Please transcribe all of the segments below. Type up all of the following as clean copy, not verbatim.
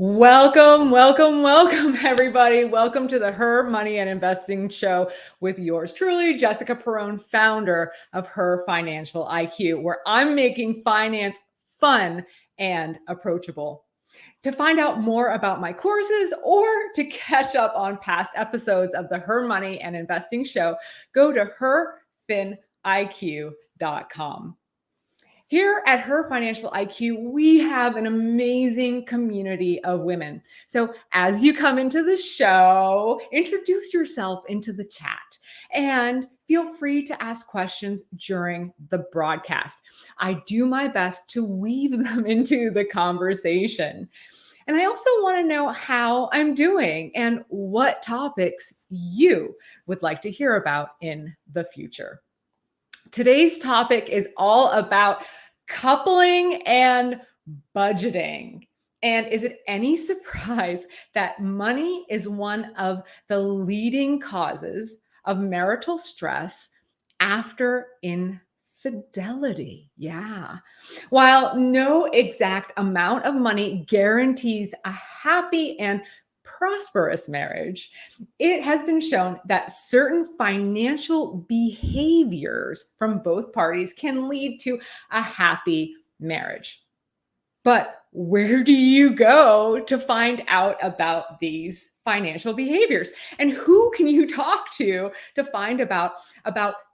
Welcome, everybody. Welcome to the Her Money and Investing Show with yours truly, Jessica Perrone, founder of Her Financial IQ, where I'm making finance fun and approachable. To find out more about my courses or to catch up on past episodes of the Her Money and Investing Show, go to herfiniq.com. Here at Her Financial IQ, we have an amazing community of women. So as you come into the show, introduce yourself into the chat and feel free to ask questions during the broadcast. I do my best to weave them into the conversation. And I also want to know how I'm doing and what topics you would like to hear about in the future. Today's topic is all about coupling and budgeting. And is it any surprise that money is one of the leading causes of marital stress after infidelity? Yeah. While no exact amount of money guarantees a happy and prosperous marriage, it has been shown that certain financial behaviors from both parties can lead to a happy marriage. But where do you go to find out about these financial behaviors? And who can you talk to find about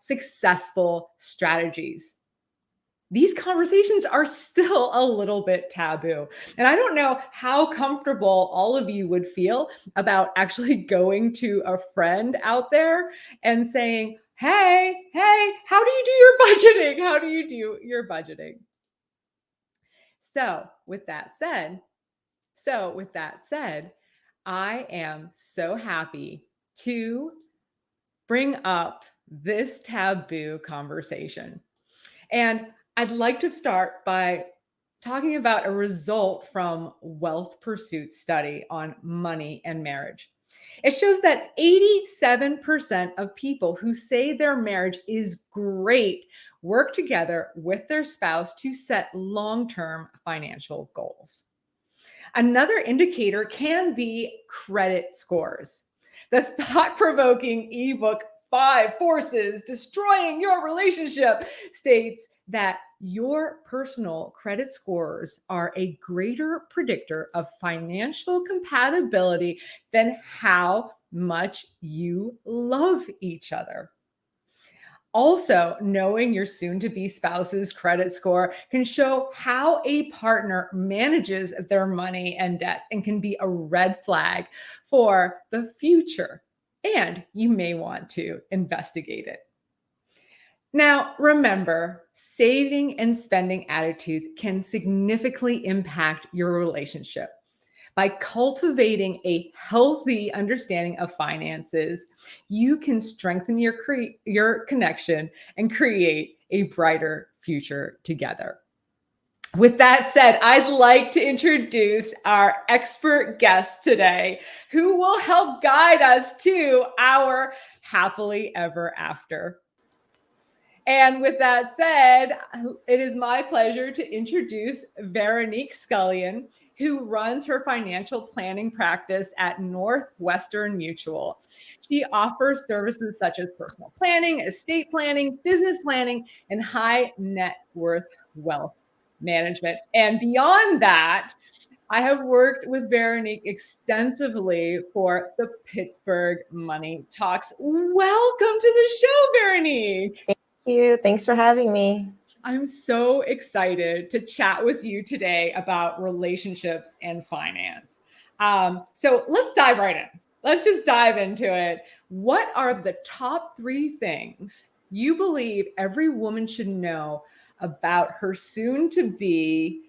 successful strategies? These conversations are still a little bit taboo. And I don't know how comfortable all of you would feel about actually going to a friend out there and saying, hey, how do you do your budgeting? How do you do your budgeting? So with that said, I am so happy to bring up this taboo conversation. And I'd like to start by talking about a result from Wealth Pursuit study on money and marriage. It shows that 87% of people who say their marriage is great work together with their spouse to set long-term financial goals. Another indicator can be credit scores. The thought-provoking ebook 5 Forces Destroying Your Relationship states that your personal credit scores are a greater predictor of financial compatibility than how much you love each other. Also, knowing your soon-to-be spouse's credit score can show how a partner manages their money and debts and can be a red flag for the future. And you may want to investigate it. Now, remember, saving and spending attitudes can significantly impact your relationship. By cultivating a healthy understanding of finances, you can strengthen your connection and create a brighter future together. With that said, I'd like to introduce our expert guest today, who will help guide us to our happily ever after. And with that said, it is my pleasure to introduce Veronique Scullion, who runs her financial planning practice at Northwestern Mutual. She offers services such as personal planning, estate planning, business planning, and high net worth wealth management. And beyond that, I have worked with Veronique extensively for the Pittsburgh Money Talks. Welcome to the show, Veronique. Thank you. Thanks for having me. I'm so excited to chat with you today about relationships and finance. So let's dive right in. Let's just dive into it. What are the top 3 things you believe every woman should know about her soon-to-be,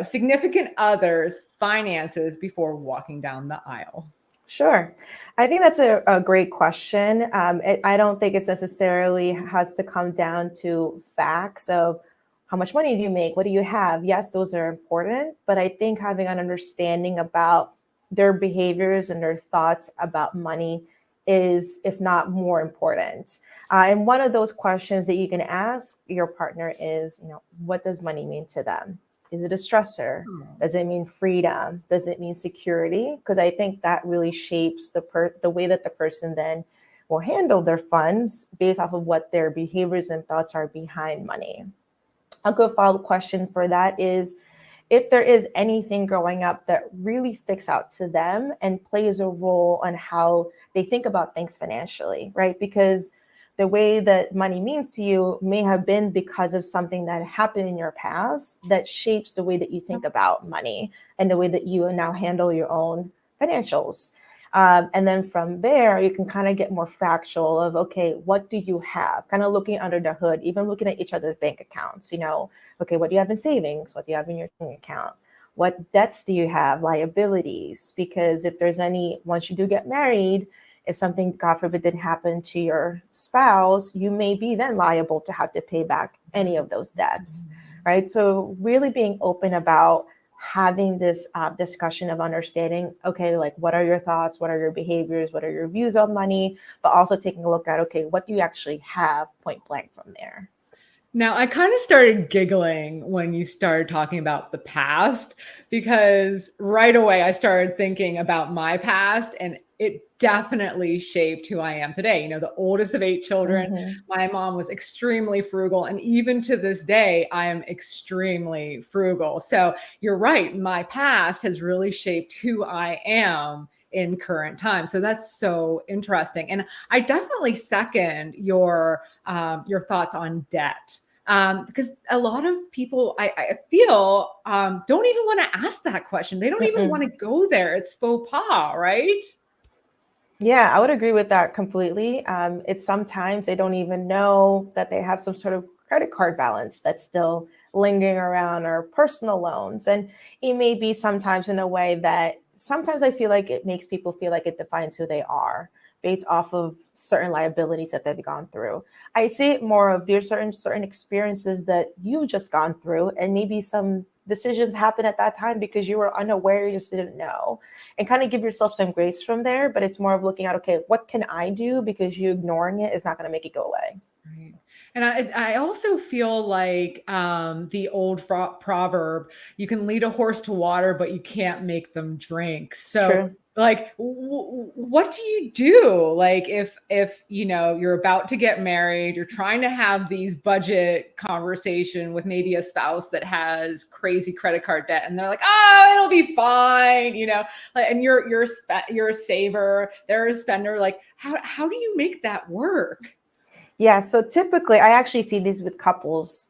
significant other's finances before walking down the aisle? Sure. I think that's a great question. I don't think it's necessarily has to come down to facts of how much money do you make? What do you have? Yes, those are important, but I think having an understanding about their behaviors and their thoughts about money is, if not more important. And one of those questions that you can ask your partner is, what does money mean to them? Is it a stressor? Oh. Does it mean freedom? Does it mean security? Because I think that really shapes the way that the person then will handle their funds based off of what their behaviors and thoughts are behind money. A good follow-up question for that is, if there is anything growing up that really sticks out to them and plays a role on how they think about things financially, right? Because the way that money means to you may have been because of something that happened in your past that shapes the way that you think about money and the way that you now handle your own financials. And then from there, you can kind of get more factual of, okay, what do you have? Kind of looking under the hood, even looking at each other's bank accounts, okay, what do you have in savings? What do you have in your bank account? What debts do you have? Liabilities? Because if there's any, once you do get married, if something, God forbid, did happen to your spouse, you may be then liable to have to pay back any of those debts, right? So really being open about having this discussion of understanding, okay, like what are your thoughts? What are your behaviors? What are your views on money? But also taking a look at, okay, what do you actually have point blank from there? Now, I kind of started giggling when you started talking about the past, because right away I started thinking about my past, and it definitely shaped who I am today. The oldest of 8 children, my mom was extremely frugal. And even to this day, I am extremely frugal. So you're right. My past has really shaped who I am in current time. So that's so interesting. And I definitely second your thoughts on debt. Because a lot of people, I feel, don't even want to ask that question. They don't even want to go there. It's faux pas, right? Yeah, I would agree with that completely. It's sometimes they don't even know that they have some sort of credit card balance that's still lingering around, or personal loans. And it may be sometimes in a way that sometimes I feel like it makes people feel like it defines who they are based off of certain liabilities that they've gone through. I see it more of there's certain experiences that you've just gone through, and maybe some decisions happen at that time because you were unaware, you just didn't know, and kind of give yourself some grace from there. But it's more of looking at, okay, what can I do? Because you ignoring it is not going to make it go away. Right. And I also feel like the old proverb, you can lead a horse to water, but you can't make them drink. So True. like, what do you do? Like if you're about to get married, you're trying to have these budget conversation with maybe a spouse that has crazy credit card debt, and they're like, oh, it'll be fine, and you're a saver, they're a spender. Like, how do you make that work? Yeah, so typically I actually see these with couples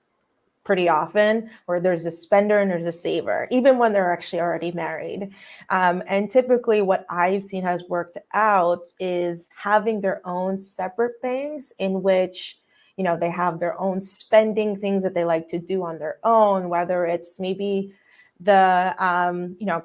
pretty often, where there's a spender and there's a saver, even when they're actually already married. And typically what I've seen has worked out is having their own separate banks in which, they have their own spending things that they like to do on their own, whether it's maybe the,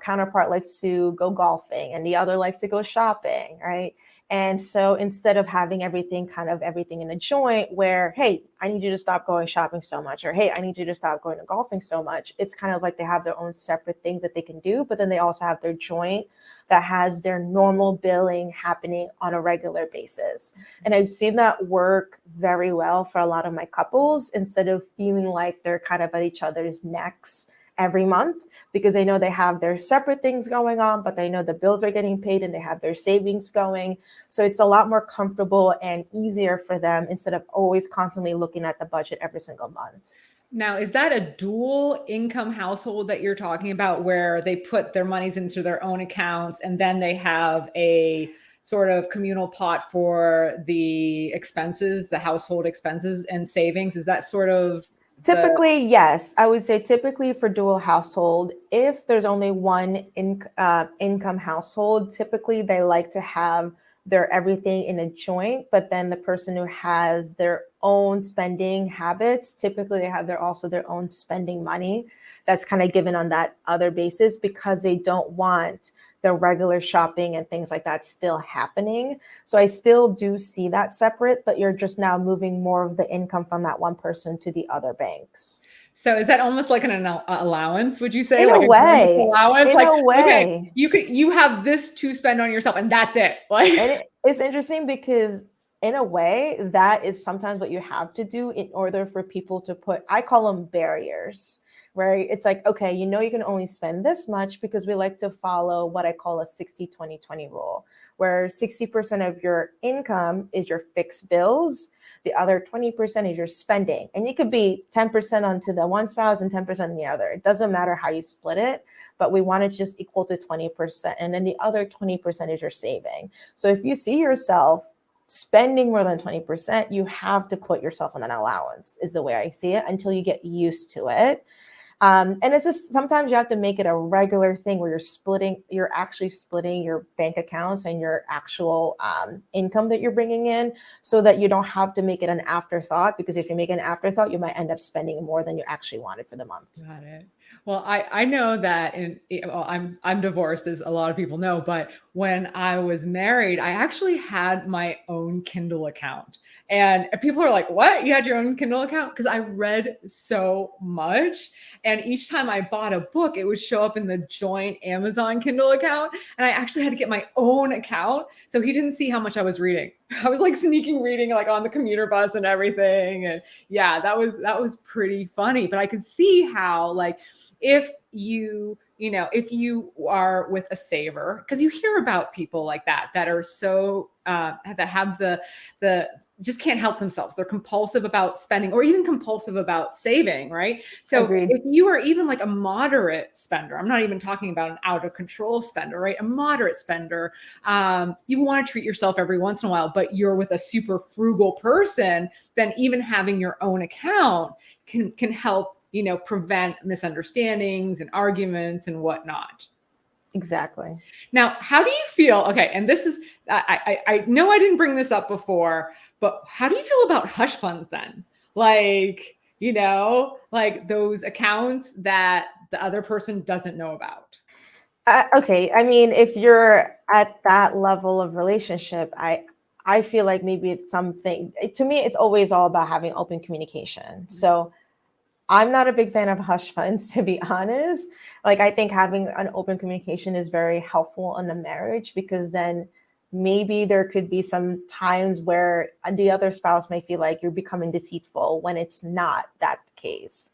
counterpart likes to go golfing and the other likes to go shopping, right? And so instead of having everything in a joint where, hey, I need you to stop going shopping so much, or hey, I need you to stop going to golfing so much, it's kind of like they have their own separate things that they can do, but then they also have their joint that has their normal billing happening on a regular basis. And I've seen that work very well for a lot of my couples, instead of feeling like they're kind of at each other's necks every month, because they know they have their separate things going on, but they know the bills are getting paid and they have their savings going. So it's a lot more comfortable and easier for them, instead of always constantly looking at the budget every single month. Now, is that a dual income household that you're talking about, where they put their monies into their own accounts and then they have a sort of communal pot for the expenses, the household expenses and savings? Is that sort of Typically, yes. I would say typically for dual household, if there's only one income household, typically they like to have their everything in a joint, but then the person who has their own spending habits, typically they have also their own spending money that's kind of given on that other basis, because they don't want the regular shopping and things like that still happening. So I still do see that separate, but you're just now moving more of the income from that one person to the other banks. So is that almost like an allowance, would you say? In Like a a joint way, allowance? in Like, a okay, way. you have this to spend on yourself and that's it. Like, And it's interesting because in a way, that is sometimes what you have to do in order for people to put, I call them barriers, right? It's like, okay, you know, you can only spend this much because we like to follow what I call a 60-20-20 rule, where 60% of your income is your fixed bills. The other 20% is your spending. And you could be 10% onto the one spouse and 10% on the other. It doesn't matter how you split it, but we want it to just equal to 20%. And then the other 20% is your saving. So if you see yourself spending more than 20%, you have to put yourself on an allowance, is the way I see it, until you get used to it. And it's just sometimes you have to make it a regular thing where you're actually splitting your bank accounts and your actual income that you're bringing in, so that you don't have to make it an afterthought, because if you make it an afterthought, you might end up spending more than you actually wanted for the month. Got it. Well, I know that I'm divorced, as a lot of people know, but when I was married, I actually had my own Kindle account. And people are like, what? You had your own Kindle account? Because I read so much. And each time I bought a book, it would show up in the joint Amazon Kindle account. And I actually had to get my own account, so he didn't see how much I was reading. I was like sneaking reading, like on the commuter bus and everything. And yeah, that was pretty funny. But I could see how, like, if you are with a saver, because you hear about people like that are so that have the just can't help themselves. They're compulsive about spending, or even compulsive about saving, right? So Agreed. if you are even like a moderate spender, I'm not even talking about an out of control spender, right? A moderate spender, you want to treat yourself every once in a while, but you're with a super frugal person, then even having your own account can help, prevent misunderstandings and arguments and whatnot. Exactly. Now, how do you feel? Okay, and this is, I know I didn't bring this up before, but how do you feel about hush funds then? Like, like those accounts that the other person doesn't know about. Okay, I mean, if you're at that level of relationship, I feel like maybe it's something. To me, it's always all about having open communication. So I'm not a big fan of hush funds, to be honest. Like, I think having an open communication is very helpful in a marriage, because then maybe there could be some times where the other spouse may feel like you're becoming deceitful when it's not that case.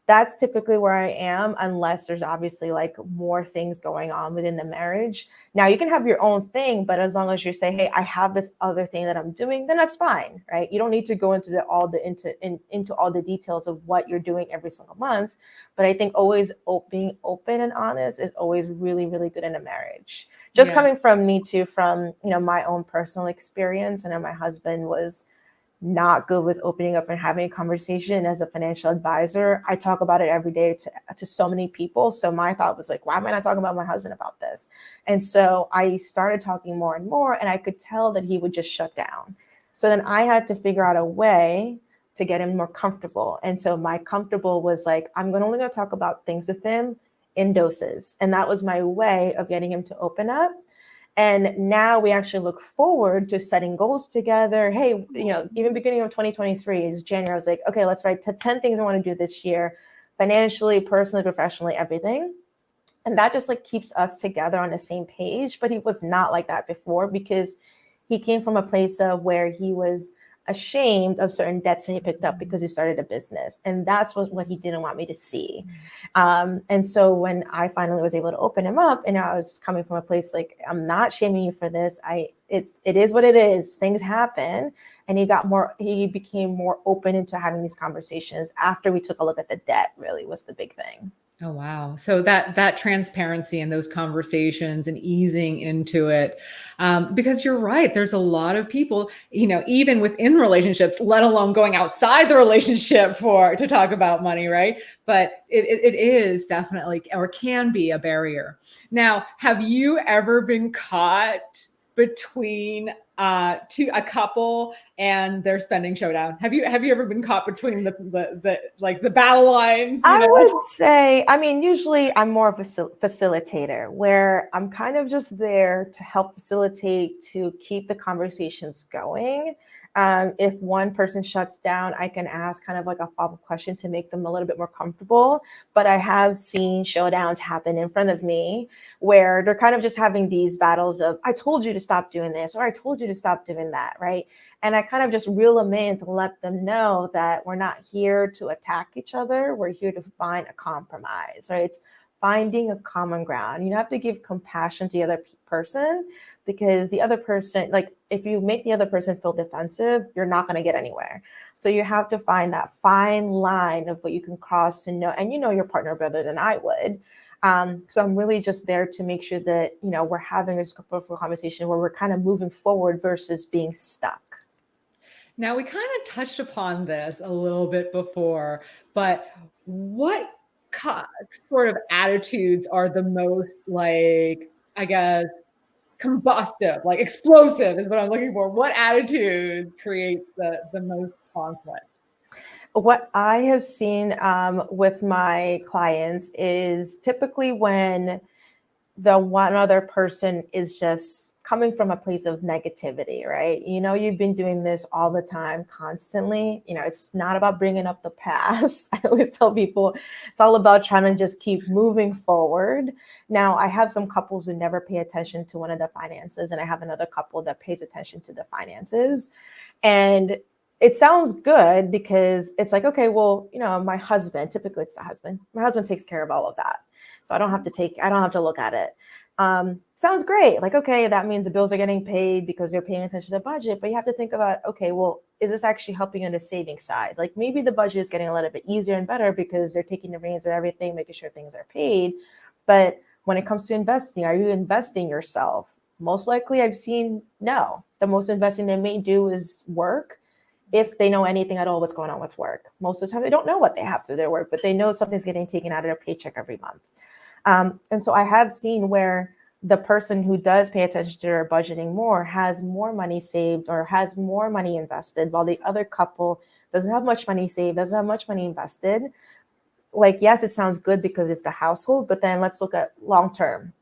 That's typically where I am, unless there's obviously like more things going on within the marriage. Now, you can have your own thing, but as long as you say, hey, I have this other thing that I'm doing, then that's fine, right? You don't need to go into all the details of what you're doing every single month. But I think always being open and honest is always really, really good in a marriage. Just coming from me too, from my own personal experience, and then my husband was not good with opening up and having a conversation. As a financial advisor, I talk about it every day to so many people. So my thought was like, why am I not talking about my husband about this? And so I started talking more and more, and I could tell that he would just shut down. So then I had to figure out a way to get him more comfortable. And so my comfortable was like, I'm only going to talk about things with him in doses. And that was my way of getting him to open up. And now we actually look forward to setting goals together. Hey, even beginning of 2023 is January. I was like, okay, let's write 10 things I want to do this year, financially, personally, professionally, everything. And that just like keeps us together on the same page. But he was not like that before, because he came from a place of where he was ashamed of certain debts that he picked up because he started a business. And that's what he didn't want me to see. And so when I finally was able to open him up, and I was coming from a place like, I'm not shaming you for this. It is what it is. Things happen. And he became more open into having these conversations after we took a look at the debt. Really was the big thing. Oh, wow. So that transparency and those conversations and easing into it, because you're right. There's a lot of people, even within relationships, let alone going outside the relationship to talk about money, right? But it is definitely, or can be, a barrier. Now, have you ever been caught between a couple and their spending showdown? Have you ever been caught between the battle lines? I would say, usually I'm more of a facilitator, where I'm kind of just there to help facilitate, to keep the conversations going. If one person shuts down, I can ask kind of like a follow-up question to make them a little bit more comfortable. But I have seen showdowns happen in front of me where they're kind of just having these battles of, I told you to stop doing this, or I told you to stop doing that, right? And I kind of just reel them in to let them know that we're not here to attack each other. We're here to find a compromise, right? It's finding a common ground. You have to give compassion to the other person, because the other person, like if you make the other person feel defensive, you're not going to get anywhere. So you have to find that fine line of what you can cross to know, and you know your partner better than I would. So I'm really just there to make sure that, we're having a fruitful conversation where we're kind of moving forward versus being stuck. Now, we kind of touched upon this a little bit before, but what sort of attitudes are the most, like, I guess, combustive, like explosive is what I'm looking for? What attitudes create the most conflict? What I have seen with my clients is typically when the one other person is just coming from a place of negativity, right? You've been doing this all the time, constantly. It's not about bringing up the past. I always tell people it's all about trying to just keep moving forward. Now, I have some couples who never pay attention to one of the finances, and I have another couple that pays attention to the finances. And it sounds good because it's like, okay, well, my husband, typically it's the husband, my husband takes care of all of that. So I don't have to look at it. Sounds great. Like, okay, that means the bills are getting paid because you're paying attention to the budget, but you have to think about, okay, well, is this actually helping on the saving side? Like maybe the budget is getting a little bit easier and better because they're taking the reins of everything, making sure things are paid. But when it comes to investing, are you investing yourself? Most likely I've seen no. The most investing they may do is work, if they know anything at all what's going on with work. Most of the time they don't know what they have through their work, but they know something's getting taken out of their paycheck every month. And so I have seen where the person who does pay attention to their budgeting more has more money saved or has more money invested, while the other couple doesn't have much money saved, doesn't have much money invested. Like, yes, it sounds good because it's the household, but then let's look at long-term.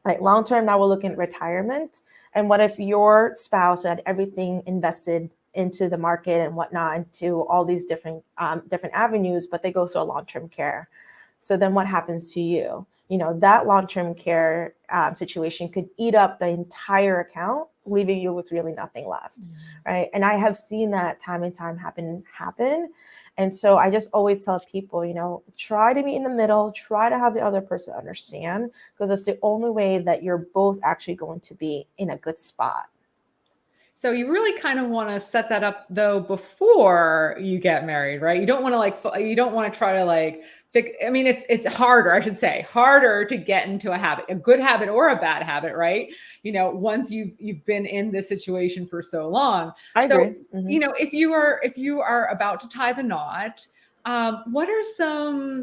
Right, long-term, now we're looking at retirement. And what if your spouse had everything invested into the market and whatnot, into all these different avenues, but they go through a long-term care? So then what happens to you? That long-term care situation could eat up the entire account, leaving you with really nothing left, right? And I have seen that time and time happen. And so I just always tell people, try to meet in the middle, try to have the other person understand, because it's the only way that you're both actually going to be in a good spot. So you really kind of want to set that up though before you get married, right? You don't want to try to fix. I mean, it's harder, I should say, harder to get into a habit, a good habit or a bad habit, right? Once you've been in this situation for so long. I agree. If you are about to tie the knot, what are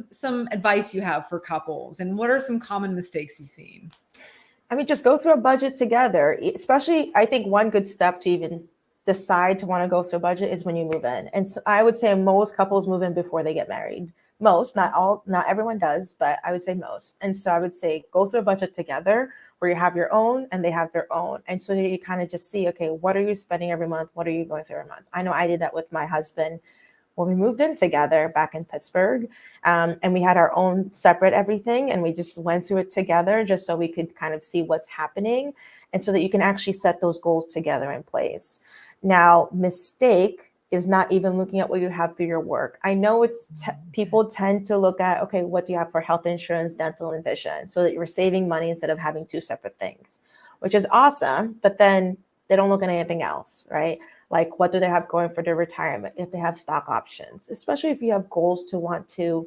some advice you have for couples, and what are some common mistakes you've seen? I mean, just go through a budget together. Especially, I think one good step to even decide to want to go through a budget is when you move in. And so I would say most couples move in before they get married. Most, not all, not everyone does, but I would say most. And so I would say go through a budget together where you have your own and they have their own. And so you kind of just see, okay, what are you spending every month? What are you going through every month? I know I did that with my husband when we moved in together back in Pittsburgh, and we had our own separate everything, and we just went through it together just so we could kind of see what's happening, and so that you can actually set those goals together in place. Now, mistake is not even looking at what you have through your work. I know people tend to look at, okay, what do you have for health insurance, dental, and vision, so that you're saving money instead of having two separate things, which is awesome, but then they don't look at anything else, right? Like, what do they have going for their retirement? If they have stock options, especially if you have goals to want to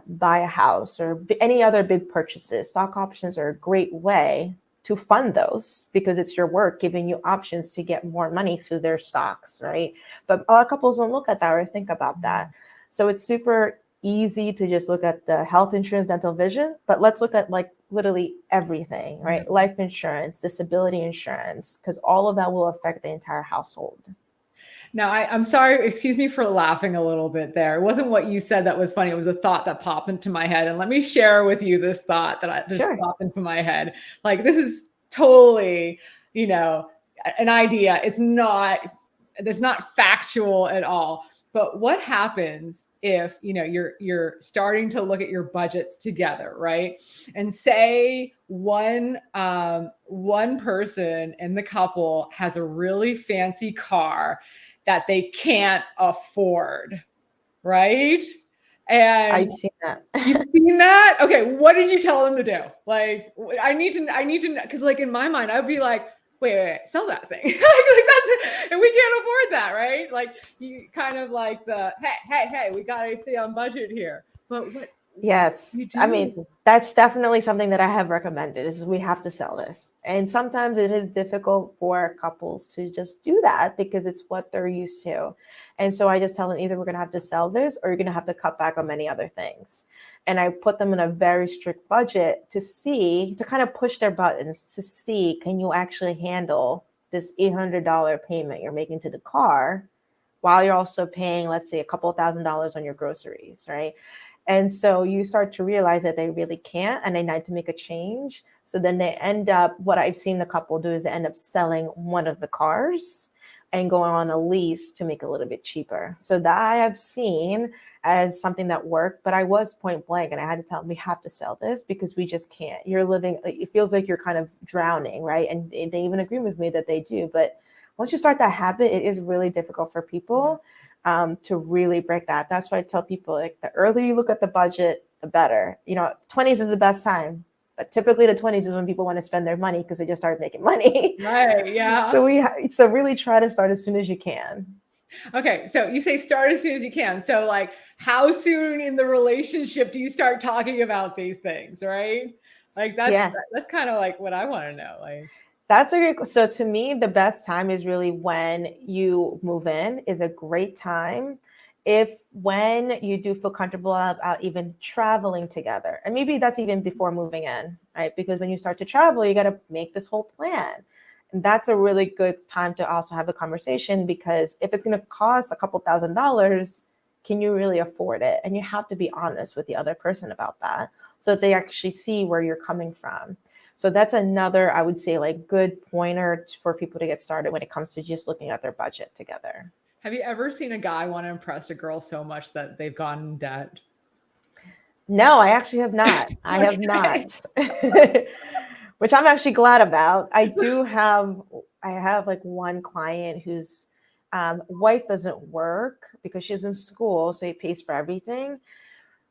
buy a house or any other big purchases, stock options are a great way to fund those because it's your work giving you options to get more money through their stocks, right? But a lot of couples don't look at that or think about that. So it's super easy to just look at the health insurance, dental, vision, but let's look at literally everything, right? Mm-hmm. Life insurance, disability insurance, because all of that will affect the entire household. Now, I'm sorry, excuse me for laughing a little bit there. It wasn't what you said that was funny. It was a thought that popped into my head. And let me share with you this thought that just popped into my head. This is totally, an idea. It's not that's not factual at all. But what happens if, you know, you're starting to look at your budgets together, right? And say one person in the couple has a really fancy car that they can't afford, right? And I've seen that. you've seen that? Okay, what did you tell them to do? Like, I need to know, because like in my mind, I would be like, wait, sell that thing. Like that's, and we can't afford that, right? Like you kind of like the, hey, we gotta stay on budget here. But what Yes. you I mean, do? that's definitely something that I have recommended is we have to sell this. And sometimes it is difficult for couples to just do that because it's what they're used to. And so I just tell them either we're going to have to sell this or you're going to have to cut back on many other things. And I put them in a very strict budget to kind of push their buttons to see, can you actually handle this $800 payment you're making to the car while you're also paying, let's say, a couple $1,000s on your groceries, right? And so you start to realize that they really can't and they need to make a change. So then they end up, what I've seen the couple do is they end up selling one of the cars and going on a lease to make it a little bit cheaper. So that I have seen as something that worked, but I was point blank and I had to tell them we have to sell this because we just can't. You're living, it feels like you're kind of drowning, right? And they even agree with me that they do. But once you start that habit, it is really difficult for people to really break that. That's why I tell people, like, the earlier you look at the budget, the better. You know, 20s is the best time, but typically the 20s is when people want to spend their money because they just started making money. Right, yeah. So really try to start as soon as you can. Okay, so you say start as soon as you can. So like, how soon in the relationship do you start talking about these things, right? Like that's kind of like what I want to know. Like, that's a great. So to me, the best time is really when you move in is a great time. When you do feel comfortable about even traveling together, and maybe that's even before moving in, right? Because when you start to travel, you got to make this whole plan. And that's a really good time to also have a conversation because if it's going to cost a couple $1,000s, can you really afford it? And you have to be honest with the other person about that so that they actually see where you're coming from. So that's another, I would say, like, good pointer for people to get started when it comes to just looking at their budget together. have you ever seen a guy want to impress a girl so much that they've gone in debt? No, I actually have not. I have not, which I'm actually glad about. I have like one client whose wife doesn't work because she's in school, so he pays for everything.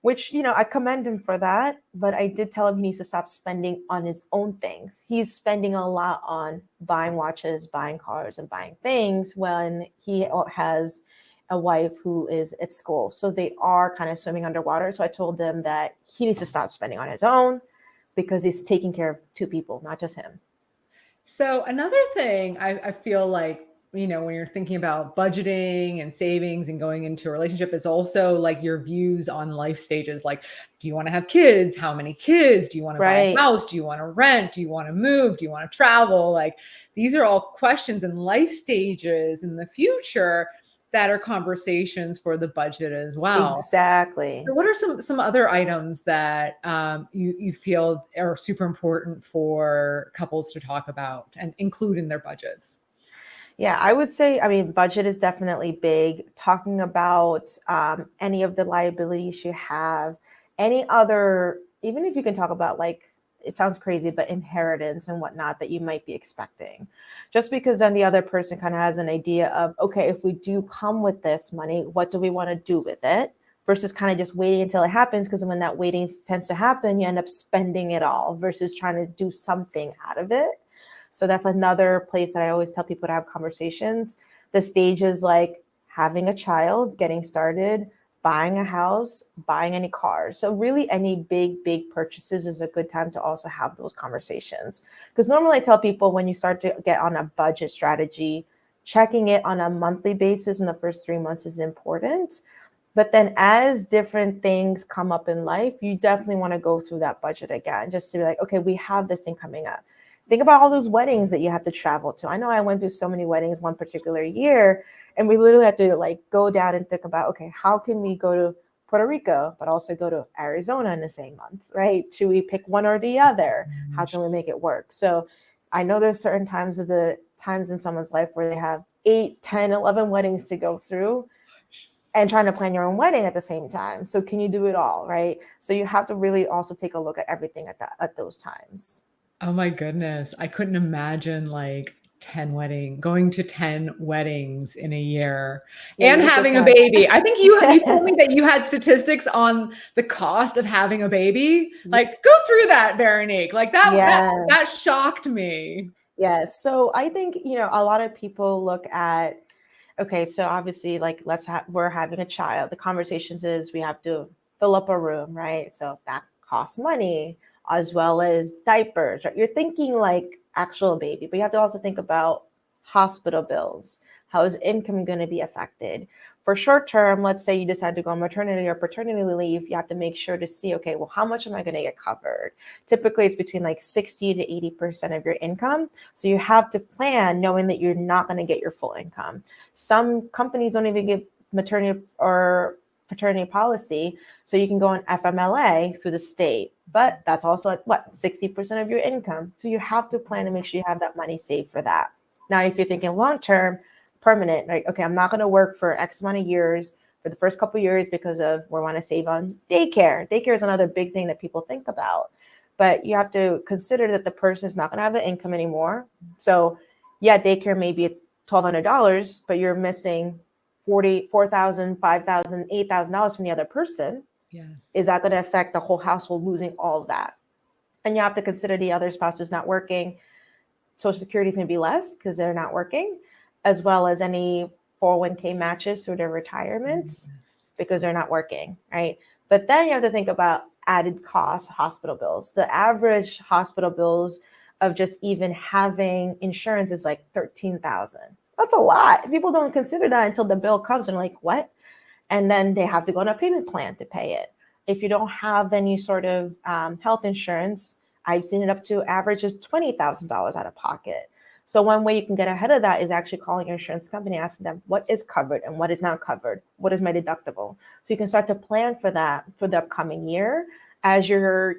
Which, you know, I commend him for that, but I did tell him he needs to stop spending on his own things. He's spending a lot on buying watches, buying cars, and buying things when he has a wife who is at school. So they are kind of swimming underwater. So I told him that he needs to stop spending on his own because he's taking care of two people, not just him. So another thing I feel like, you know, when you're thinking about budgeting and savings and going into a relationship is also like your views on life stages. Like, do you want to have kids? How many kids? Do you want to buy a house? Do you want to rent? Do you want to move? Do you want to travel? Like, these are all questions and life stages in the future that are conversations for the budget as well. Exactly. So what are some other items that you feel are super important for couples to talk about and include in their budgets? Yeah, I would say, I mean, budget is definitely big. Talking about any of the liabilities you have, any other, even if you can talk about, like, it sounds crazy, but inheritance and whatnot that you might be expecting. Just because then the other person kind of has an idea of, okay, if we do come with this money, what do we want to do with it? Versus kind of just waiting until it happens, because when that waiting tends to happen, you end up spending it all versus trying to do something out of it. So that's another place that I always tell people to have conversations. The stage is like having a child, getting started, buying a house, buying any cars. So really any big purchases is a good time to also have those conversations. Because normally I tell people when you start to get on a budget strategy, checking it on a monthly basis in the first 3 months is important. But then as different things come up in life, you definitely want to go through that budget again, just to be like, okay, we have this thing coming up. Think about all those weddings that you have to travel to. I know I went through so many weddings one particular year, and we literally had to like go down and think about, okay, how can we go to Puerto Rico, but also go to Arizona in the same month, right? Should we pick one or the other? How can we make it work? So I know there's certain times of the times in someone's life where they have 8, 10, 11 weddings to go through and trying to plan your own wedding at the same time. So can you do it all, right? So you have to really also take a look at everything at those times. Oh my goodness. I couldn't imagine like going to 10 weddings in a year Yeah, and you'd be having a surprised. baby. I think you told me that you had statistics on the cost of having a baby. Like, go through that, Veronique. Like that shocked me. Yes. So I think, a lot of people look at, okay, so obviously, like, we're having a child. The conversations is we have to fill up a room, right? So that costs money, as well as diapers, right? You're thinking like actual baby, but you have to also think about hospital bills. How is income going to be affected? For short term, let's say you decide to go on maternity or paternity leave, you have to make sure to see, okay, well, how much am I going to get covered? Typically, it's between like 60 to 80% of your income. So you have to plan knowing that you're not going to get your full income. Some companies don't even give maternity or paternity policy. So you can go on FMLA through the state, but that's also like 60% of your income. So you have to plan to make sure you have that money saved for that. Now, if you're thinking long-term, permanent, right? Okay, I'm not going to work for X amount of years for the first couple of years because we want to save on daycare. Daycare is another big thing that people think about, but you have to consider that the person is not going to have an income anymore. So yeah, daycare may be $1,200, but you're missing $4,000, $5,000, $8,000 from the other person. Yes. Is that going to affect the whole household losing all of that? And you have to consider the other spouse who's not working. Social Security is going to be less because they're not working, as well as any 401k matches through their retirements because they're not working, right? But then you have to think about added costs, hospital bills. The average hospital bills of just even having insurance is like $13,000. That's a lot. People don't consider that until the bill comes and like, what? And then they have to go on a payment plan to pay it. If you don't have any sort of health insurance, I've seen it up to averages $20,000 out of pocket. So one way you can get ahead of that is actually calling your insurance company, asking them what is covered and what is not covered. What is my deductible? So you can start to plan for that for the upcoming year as you're,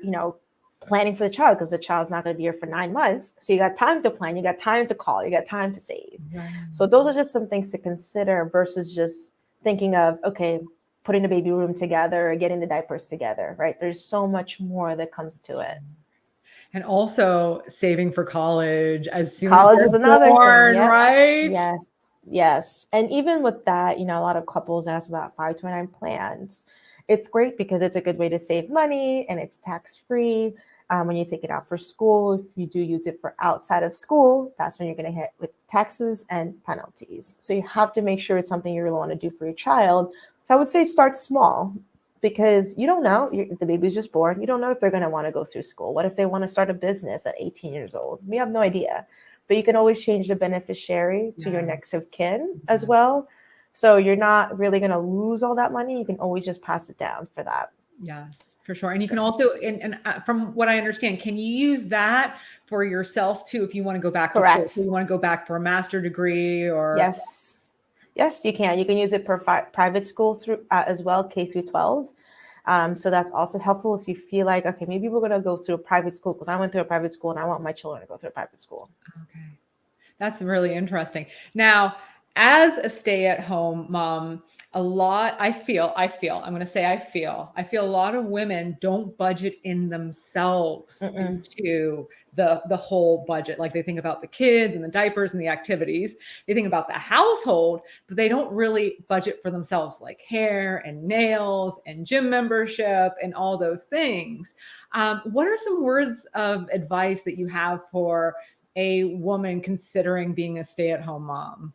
planning for the child, because the child's not going to be here for 9 months. So you got time to plan, you got time to call, you got time to save. Right. So those are just some things to consider versus just thinking of, okay, putting the baby room together or getting the diapers together, right? There's so much more that comes to it. And also saving for college as soon college as is another born, thing. Yep. Right? Yes. And even with that, a lot of couples ask about 529 plans. It's great because it's a good way to save money and it's tax-free. When you take it out for school, if you do use it for outside of school, that's when you're going to hit with taxes and penalties. So you have to make sure it's something you really want to do for your child. So I would say start small, because you don't know, the baby's just born. You don't know if they're going to want to go through school. What if they want to start a business at 18 years old? We have no idea. But you can always change the beneficiary to your next of kin as well. So you're not really going to lose all that money. You can always just pass it down for that. Yes, for sure. And you can also, and from what I understand, can you use that for yourself too if you want to go back to school? If you want to go back for a master's degree or? Yes, you can. You can use it for private school through as well, K through 12. So that's also helpful if you feel like, okay, maybe we're going to go through a private school because I went through a private school and I want my children to go through a private school. Okay. That's really interesting. Now, as a stay-at-home mom, a lot, I feel a lot of women don't budget in themselves into the whole budget. Like they think about the kids and the diapers and the activities. They think about the household, but they don't really budget for themselves, like hair and nails and gym membership and all those things. What are some words of advice that you have for a woman considering being a stay-at-home mom?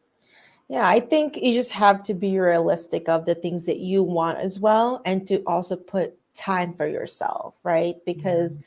Yeah, I think you just have to be realistic of the things that you want as well, and to also put time for yourself, right? Because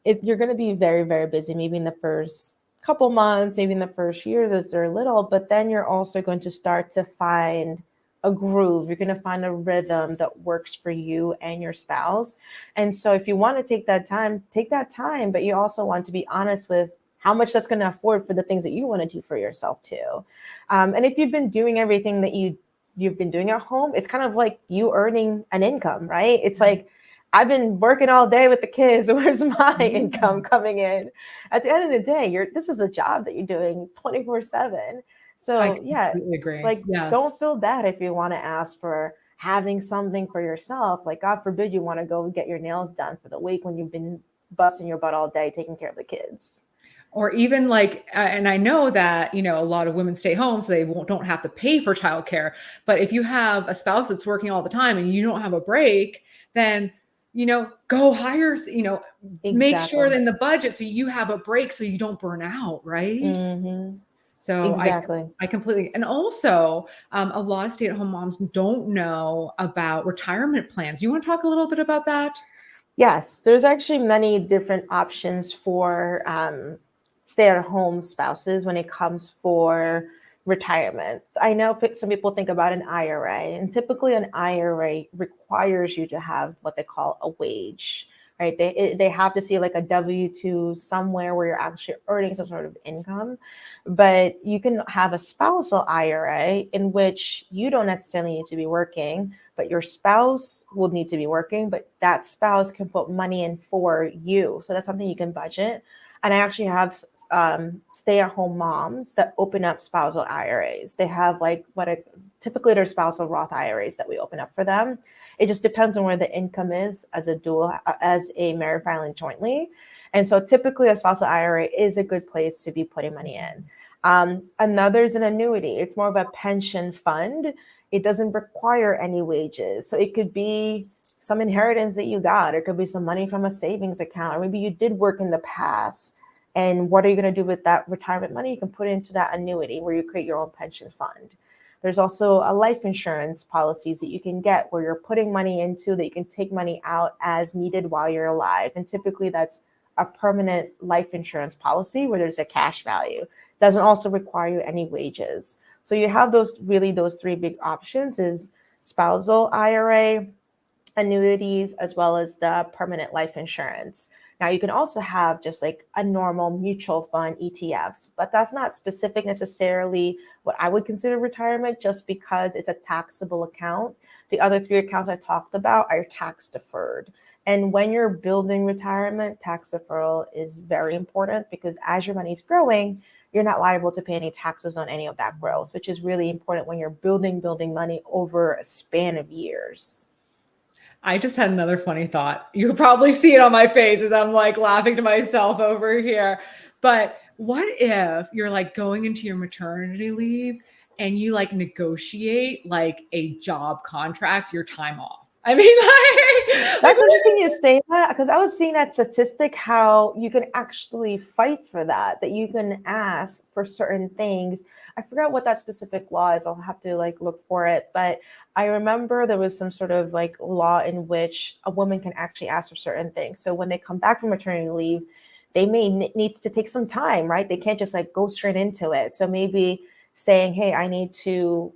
you're going to be very, very busy, maybe in the first couple months, maybe in the first years as they're little, but then you're also going to start to find a groove. You're going to find a rhythm that works for you and your spouse. And so if you want to take that time, but you also want to be honest with how much that's going to afford for the things that you want to do for yourself too. And if you've been doing everything that you've been doing at home, it's kind of like you earning an income, right? It's like I've been working all day with the kids. Where's my income coming in? At the end of the day, this is a job that you're doing 24/7. I So yeah, completely agree. like Yes. don't feel bad if you want to ask for having something for yourself. Like God forbid you want to go get your nails done for the week when you've been busting your butt all day taking care of the kids. Or even like, and I know that, you know, a lot of women stay home, so they don't have to pay for childcare. But if you have a spouse that's working all the time and you don't have a break, then, you know, go hire, you know, make sure Exactly. in the budget so you have a break so you don't burn out, right? Mm-hmm. So Exactly. I completely, and also a lot of stay-at-home moms don't know about retirement plans. You want to talk a little bit about that? Yes, there's actually many different options for stay-at-home spouses when it comes for retirement. I know some people think about an IRA, and typically an IRA requires you to have what they call a wage, right? They have to see like a W-2 somewhere where you're actually earning some sort of income. But you can have a spousal IRA in which you don't necessarily need to be working, but your spouse will need to be working, but that spouse can put money in for you. So that's something you can budget. And I actually have stay-at-home moms that open up spousal IRAs. They have like typically they're spousal Roth IRAs that we open up for them. It just depends on where the income is as a dual, as a married filing jointly. And so typically a spousal IRA is a good place to be putting money in. Another is an annuity. It's more of a pension fund. It doesn't require any wages. So it could be some inheritance that you got. It could be some money from a savings account, or maybe you did work in the past. And what are you going to do with that retirement money? You can put it into that annuity where you create your own pension fund. There's also a life insurance policies that you can get where you're putting money into that you can take money out as needed while you're alive. And typically that's a permanent life insurance policy where there's a cash value. Doesn't also require you any wages. So you have those three big options is spousal IRA, annuities, as well as the permanent life insurance. Now you can also have just like a normal mutual fund ETFs, but that's not specific necessarily what I would consider retirement just because it's a taxable account. The other three accounts I talked about are tax deferred. And when you're building retirement, tax deferral is very important because as your money's growing, you're not liable to pay any taxes on any of that growth, which is really important when you're building money over a span of years. I just had another funny thought. You probably see it on my face as I'm like laughing to myself over here. But what if you're like going into your maternity leave and you like negotiate like a job contract, your time off? I mean, That's interesting you say that because I was seeing that statistic how you can actually fight for that you can ask for certain things. I forgot what that specific law is. I'll have to like look for it. But I remember there was some sort of like law in which a woman can actually ask for certain things. So when they come back from maternity leave, they may need to take some time, right? They can't just like go straight into it. So maybe saying, hey, I need to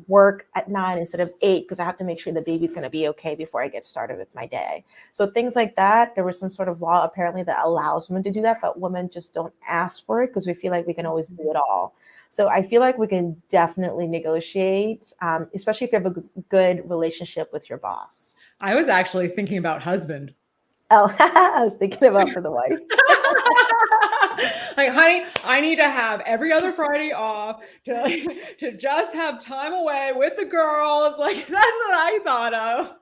work at 9 instead of 8 because I have to make sure the baby's going to be okay before I get started with my day. So things like that. There was some sort of law apparently that allows women to do that, but women just don't ask for it because we feel like we can always do it all. So I feel like we can definitely negotiate, especially if you have a good relationship with your boss. I was actually thinking about husband. Oh, I was thinking about for the wife. Like, honey, I need to have every other Friday off to just have time away with the girls. Like, that's what I thought of.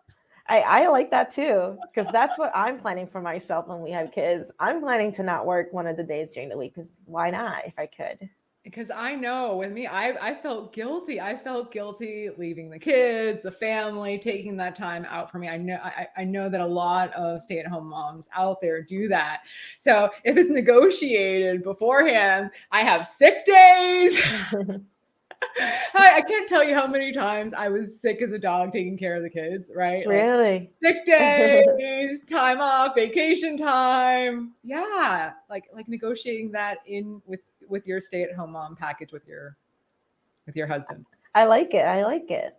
I like that too, because that's what I'm planning for myself when we have kids. I'm planning to not work one of the days during the week because why not if I could? Because I know with me, I felt guilty. I felt guilty leaving the kids, the family, taking that time out for me. I know that a lot of stay-at-home moms out there do that. So if it's negotiated beforehand, I have sick days. I can't tell you how many times I was sick as a dog taking care of the kids, right? Like Really? sick days, time off, vacation time. Yeah, like negotiating that in with your stay-at-home mom package with your husband. I like it. I like it.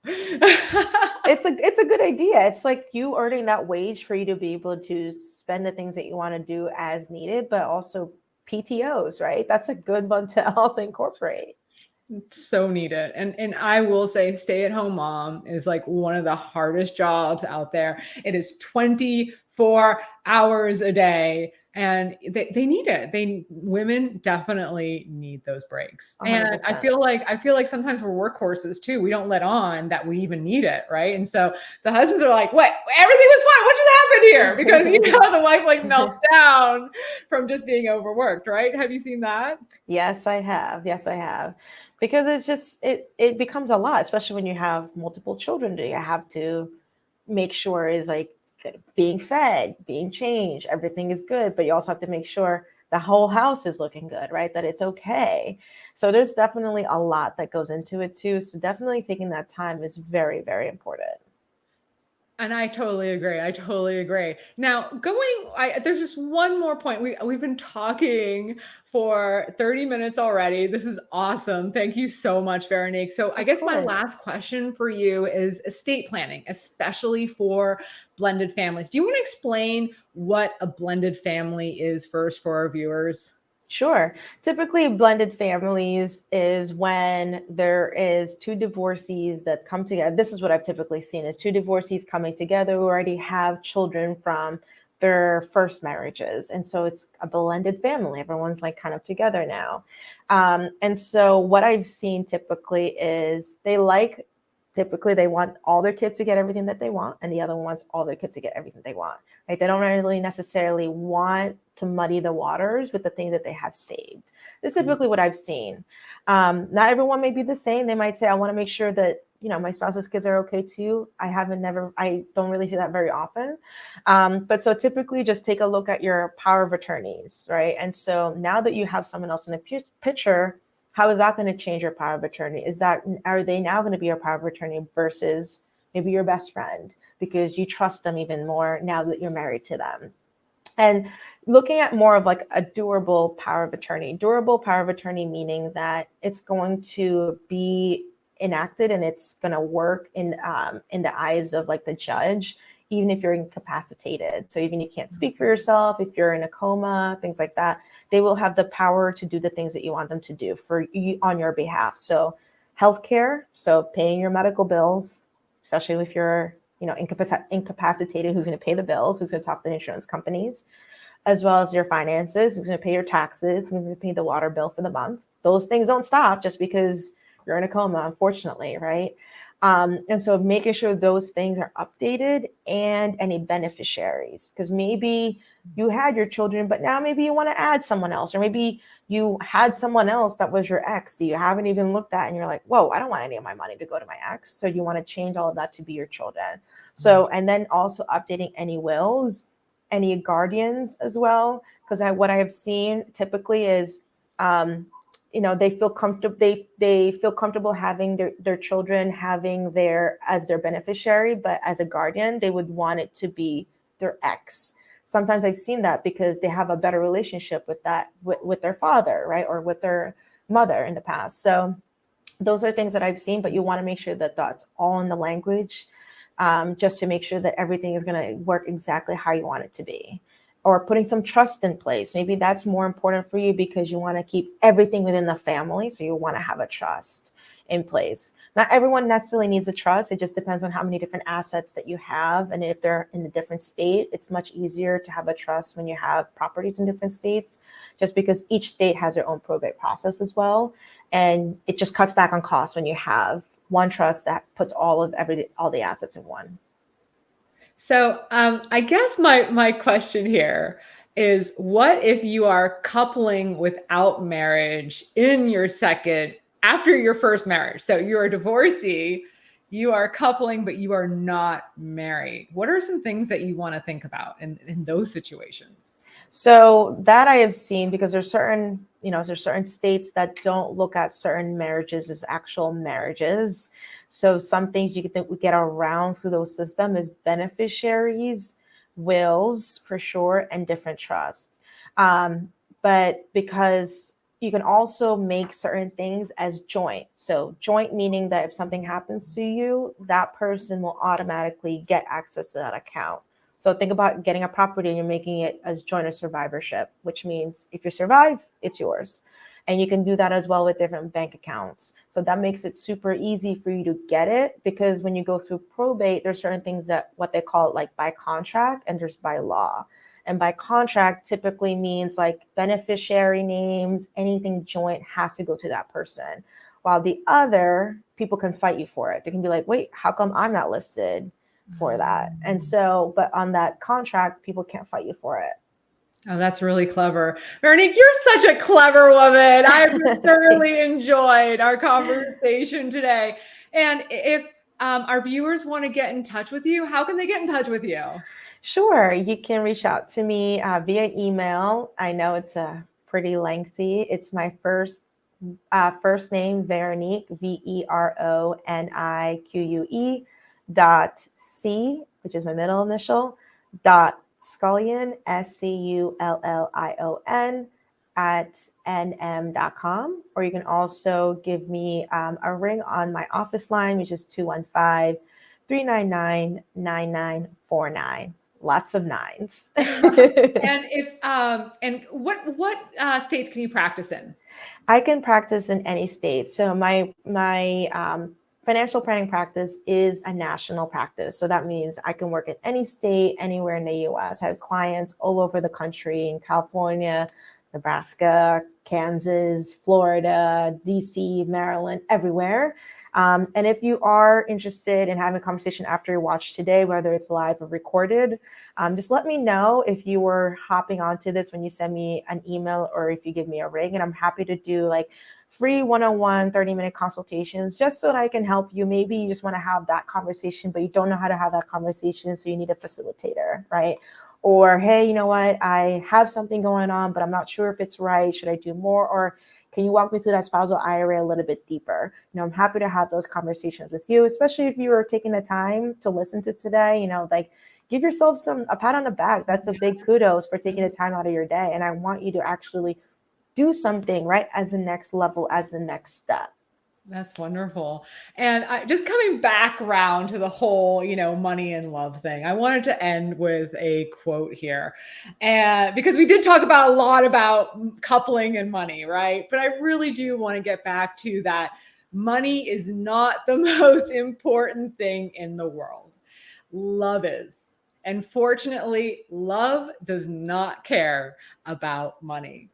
It's a good idea. It's like you earning that wage for you to be able to spend the things that you want to do as needed, but also PTOs, right? That's a good one to also incorporate. So needed. And I will say stay-at-home mom is like one of the hardest jobs out there. It is 24 hours a day and they need it. Women definitely need those breaks. And I 100%. feel like sometimes we're workhorses too. We don't let on that we even need it, right? And so the husbands are like, "What? Everything was fine. What just happened here?" Because the wife like melts down from just being overworked, right? Have you seen that? Yes, I have. Yes, I have. Because it's just it becomes a lot, especially when you have multiple children that you have to make sure is like being fed, being changed, everything is good, but you also have to make sure the whole house is looking good, right? That it's okay. So there's definitely a lot that goes into it too. So definitely taking that time is very, very important. And I totally agree. I totally agree. Now, there's just one more point. We've been talking for 30 minutes already. This is awesome. Thank you so much, Veronique. So, I Of guess my course. last question for you is estate planning, especially for blended families. Do you want to explain what a blended family is first for our viewers? Sure. Typically, blended families is when there is two divorcees that come together. This is what I've typically seen is two divorcees coming together who already have children from their first marriages. And so it's a blended family. Everyone's like kind of together now. And so what I've seen typically is typically they want all their kids to get everything that they want, and the other one wants all their kids to get everything they want. Right? They don't really necessarily want to muddy the waters with the things that they have saved. This is typically what I've seen. Not everyone may be the same. They might say, I want to make sure that my spouse's kids are okay too. I don't really see that very often. But so typically just take a look at your power of attorneys, right? And so now that you have someone else in the picture, how is that going to change your power of attorney? Are they now going to be your power of attorney versus maybe your best friend because you trust them even more now that you're married to them? And looking at more of like a durable power of attorney meaning that it's going to be enacted and it's going to work in the eyes of like the judge, even if you're incapacitated. So even you can't speak for yourself, if you're in a coma, things like that, they will have the power to do the things that you want them to do for you on your behalf. So healthcare, so paying your medical bills, especially if you're incapacitated, who's going to pay the bills, who's going to talk to the insurance companies, as well as your finances, who's going to pay your taxes, who's going to pay the water bill for the month. Those things don't stop just because you're in a coma, unfortunately, right? And so making sure those things are updated and any beneficiaries, because maybe you had your children, but now maybe you want to add someone else, or maybe you had someone else that was your ex that you haven't even looked at and you're like, whoa, I don't want any of my money to go to my ex. So you want to change all of that to be your children. So, and then also updating any wills, any guardians as well, because what I have seen typically is they feel comfortable. They feel comfortable having their children having as their beneficiary, but as a guardian, they would want it to be their ex. Sometimes I've seen that because they have a better relationship with their father, right, or with their mother in the past. So those are things that I've seen, but you want to make sure that that's all in the language, just to make sure that everything is going to work exactly how you want it to be. Or putting some trust in place. Maybe that's more important for you because you want to keep everything within the family. So you want to have a trust in place. Not everyone necessarily needs a trust. It just depends on how many different assets that you have. And if they're in a different state, it's much easier to have a trust when you have properties in different states, just because each state has their own probate process as well. And it just cuts back on costs when you have one trust that puts all the assets in one. So I guess my question here is, what if you are coupling without marriage after your first marriage? So you're a divorcee, you are coupling, but you are not married. What are some things that you want to think about in those situations? So that I have seen, because there's certain states that don't look at certain marriages as actual marriages. So some things you can get around through those systems is beneficiaries, wills for sure, and different trusts. But because you can also make certain things as joint. So joint meaning that if something happens to you, that person will automatically get access to that account. So think about getting a property and you're making it as joint or survivorship, which means if you survive, it's yours. And you can do that as well with different bank accounts. So that makes it super easy for you to get it, because when you go through probate, there's certain things that what they call it like by contract, and there's by law. And by contract typically means like beneficiary names, anything joint has to go to that person. While the other people can fight you for it. They can be like, wait, how come I'm not listed for that? And so, but on that contract, people can't fight you for it. Oh, that's really clever. Veronique, you're such a clever woman. I've thoroughly enjoyed our conversation today. And if our viewers want to get in touch with you, how can they get in touch with you? Sure. You can reach out to me via email. I know it's pretty lengthy. It's my first name, Veronique, VERONIQUE.C, which is my middle initial, Scullion, SCULLION @nm.com. Or you can also give me a ring on my office line, which is 215-399-9949. Lots of nines. And if and what states can you practice in? I can practice in any state. So my financial planning practice is a national practice. So that means I can work in any state, anywhere in the US. I have clients all over the country, in California, Nebraska, Kansas, Florida, DC, Maryland, everywhere. And if you are interested in having a conversation after you watch today, whether it's live or recorded, just let me know if you were hopping onto this when you send me an email or if you give me a ring, and I'm happy to do like free one-on-one 30-minute consultations just so that I can help you. Maybe you just want to have that conversation, but you don't know how to have that conversation, so you need a facilitator, right? Or, hey, you know what? I have something going on, but I'm not sure if it's right. Should I do more? Or can you walk me through that spousal IRA a little bit deeper? I'm happy to have those conversations with you, especially if you are taking the time to listen to today. Like give yourself a pat on the back. That's a big kudos for taking the time out of your day. And I want you to actually do something, right, as the next level, as the next step. That's wonderful. And just coming back around to the whole, money and love thing, I wanted to end with a quote here. And because we did talk about a lot about coupling and money, right? But I really do want to get back to that. Money is not the most important thing in the world. Love is. And fortunately, love does not care about money.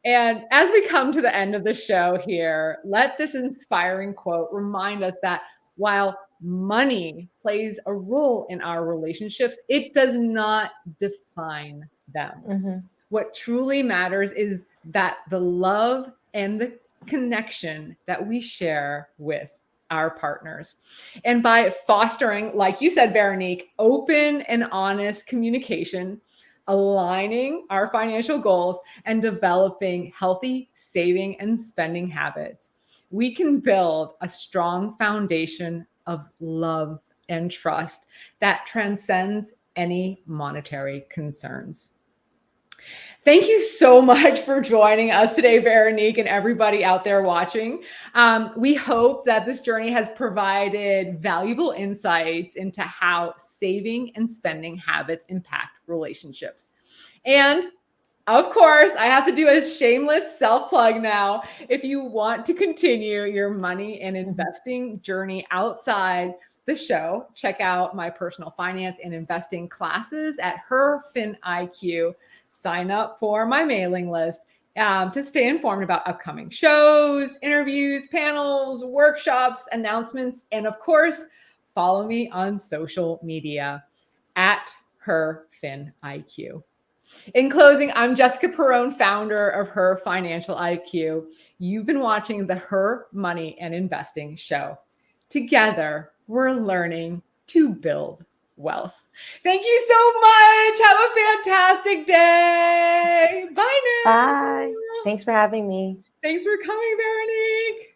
And as we come to the end of the show here, let this inspiring quote remind us that while money plays a role in our relationships, it does not define them. Mm-hmm. What truly matters is that the love and the connection that we share with our partners. And by fostering, like you said, Veronique, open and honest communication, aligning our financial goals, and developing healthy saving and spending habits, we can build a strong foundation of love and trust that transcends any monetary concerns. Thank you so much for joining us today, Veronique, and everybody out there watching. We hope that this journey has provided valuable insights into how saving and spending habits impact relationships. And of course, I have to do a shameless self-plug now. If you want to continue your money and investing journey outside the show, check out my personal finance and investing classes at Herfiniq. Sign up for my mailing list to stay informed about upcoming shows, interviews, panels, workshops, announcements, and of course, follow me on social media at Herfiniq. In closing, I'm Jessica Perrone, founder of Her Financial IQ. You've been watching the Her Money and Investing Show. Together, we're learning to build wealth. Thank you so much. Have a fantastic day. Bye now. Bye. Thanks for having me. Thanks for coming, Veronique.